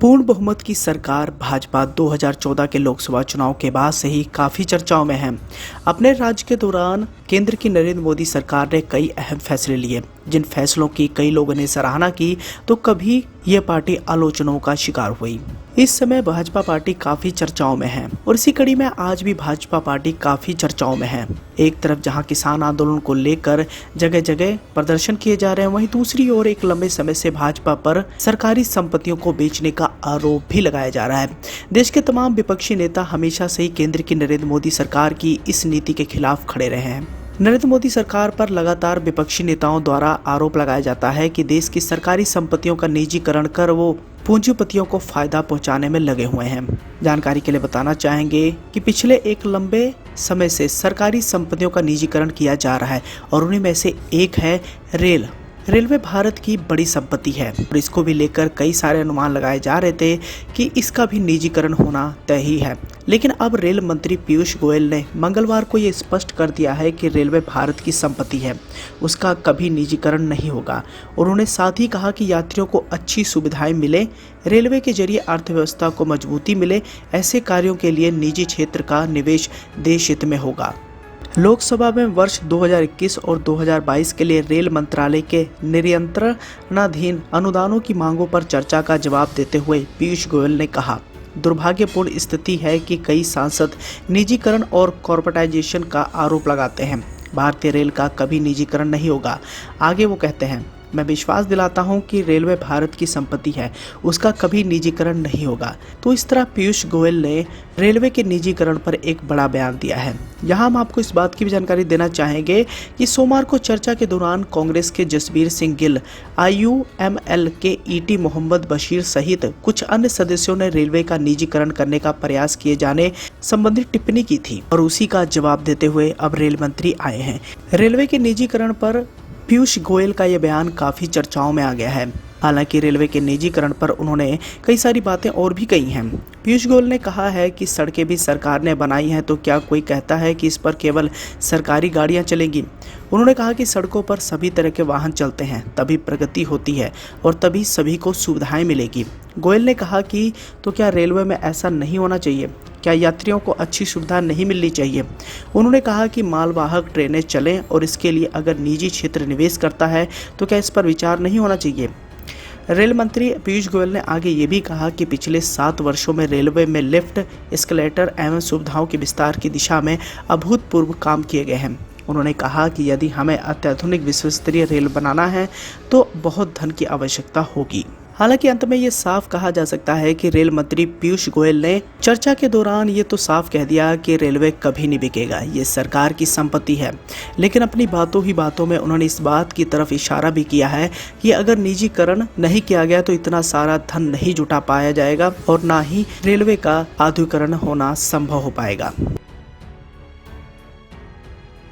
पूर्ण बहुमत की सरकार भाजपा 2014 के लोकसभा चुनाव के बाद से ही काफ़ी चर्चाओं में है। अपने राज्य के दौरान केंद्र की नरेंद्र मोदी सरकार ने कई अहम फैसले लिए, जिन फैसलों की कई लोगों ने सराहना की तो कभी यह पार्टी आलोचनाओं का शिकार हुई। इस समय भाजपा पार्टी काफ़ी चर्चाओं में है और इसी कड़ी में आज भी भाजपा पार्टी काफ़ी चर्चाओं में है। एक तरफ जहां किसान आंदोलन को लेकर जगह जगह प्रदर्शन किए जा रहे हैं, वहीं दूसरी ओर एक लंबे समय से भाजपा पर सरकारी संपत्तियों को बेचने का आरोप भी लगाया जा रहा है। देश के तमाम विपक्षी नेता हमेशा से ही केंद्र की नरेंद्र मोदी सरकार की इस नीति के खिलाफ खड़े रहे हैं। नरेंद्र मोदी सरकार पर लगातार विपक्षी नेताओं द्वारा आरोप लगाया जाता है कि देश की सरकारी संपत्तियों का निजीकरण कर वो पूंजीपतियों को फायदा पहुंचाने में लगे हुए हैं। जानकारी के लिए बताना चाहेंगे कि पिछले एक लंबे समय से सरकारी संपत्तियों का निजीकरण किया जा रहा है और उन्हीं में से एक है रेलवे भारत की बड़ी संपत्ति है और इसको भी लेकर कई सारे अनुमान लगाए जा रहे थे कि इसका भी निजीकरण होना तय ही है। लेकिन अब रेल मंत्री पीयूष गोयल ने मंगलवार को ये स्पष्ट कर दिया है कि रेलवे भारत की संपत्ति है, उसका कभी निजीकरण नहीं होगा। उन्होंने साथ ही कहा कि यात्रियों को अच्छी सुविधाएं मिले, रेलवे के जरिए अर्थव्यवस्था को मजबूती मिले, ऐसे कार्यों के लिए निजी क्षेत्र का निवेश देश हित में होगा। लोकसभा में वर्ष 2021 और 2022 के लिए रेल मंत्रालय के नियंत्रणाधीन अनुदानों की मांगों पर चर्चा का जवाब देते हुए पीयूष गोयल ने कहा, दुर्भाग्यपूर्ण स्थिति है कि कई सांसद निजीकरण और कॉर्पोरेटाइजेशन का आरोप लगाते हैं। भारतीय रेल का कभी निजीकरण नहीं होगा। आगे वो कहते हैं, मैं विश्वास दिलाता हूं कि रेलवे भारत की संपत्ति है, उसका कभी निजीकरण नहीं होगा। तो इस तरह पीयूष गोयल ने रेलवे के निजीकरण पर एक बड़ा बयान दिया है। यहाँ हम आपको इस बात की भी जानकारी देना चाहेंगे कि सोमवार को चर्चा के दौरान कांग्रेस के जसबीर सिंह गिल, IUML के ET मोहम्मद बशीर सहित कुछ अन्य सदस्यों ने रेलवे का निजीकरण करने का प्रयास किए जाने संबंधी टिप्पणी की थी और उसी का जवाब देते हुए अब रेल मंत्री आए हैं। रेलवे के निजीकरण पर पीयूष गोयल का यह बयान काफी चर्चाओं में आ गया है। हालांकि रेलवे के निजीकरण पर उन्होंने कई सारी बातें और भी कही हैं। पीयूष गोयल ने कहा है कि सड़कें भी सरकार ने बनाई हैं, तो क्या कोई कहता है कि इस पर केवल सरकारी गाड़ियां चलेंगी। उन्होंने कहा कि सड़कों पर सभी तरह के वाहन चलते हैं, तभी प्रगति होती है और तभी सभी को सुविधाएं मिलेगी। गोयल ने कहा कि तो क्या रेलवे में ऐसा नहीं होना चाहिए, क्या यात्रियों को अच्छी सुविधा नहीं मिलनी चाहिए। उन्होंने कहा कि मालवाहक ट्रेनें चलें और इसके लिए अगर निजी क्षेत्र निवेश करता है तो क्या इस पर विचार नहीं होना चाहिए। रेल मंत्री पीयूष गोयल ने आगे ये भी कहा कि पिछले 7 वर्षों में रेलवे में लिफ्ट, एस्केलेटर एवं सुविधाओं के विस्तार की दिशा में अभूतपूर्व काम किए गए हैं। उन्होंने कहा कि यदि हमें अत्याधुनिक विश्वस्तरीय रेल बनाना है तो बहुत धन की आवश्यकता होगी। हालांकि अंत में ये साफ कहा जा सकता है कि रेल मंत्री पीयूष गोयल ने चर्चा के दौरान ये तो साफ कह दिया कि रेलवे कभी नहीं बिकेगा, ये सरकार की संपत्ति है। लेकिन अपनी बातों ही बातों में उन्होंने इस बात की तरफ इशारा भी किया है कि अगर निजीकरण नहीं किया गया तो इतना सारा धन नहीं जुटा पाया जाएगा और ना ही रेलवे का आधुनिकीकरण होना संभव हो पाएगा।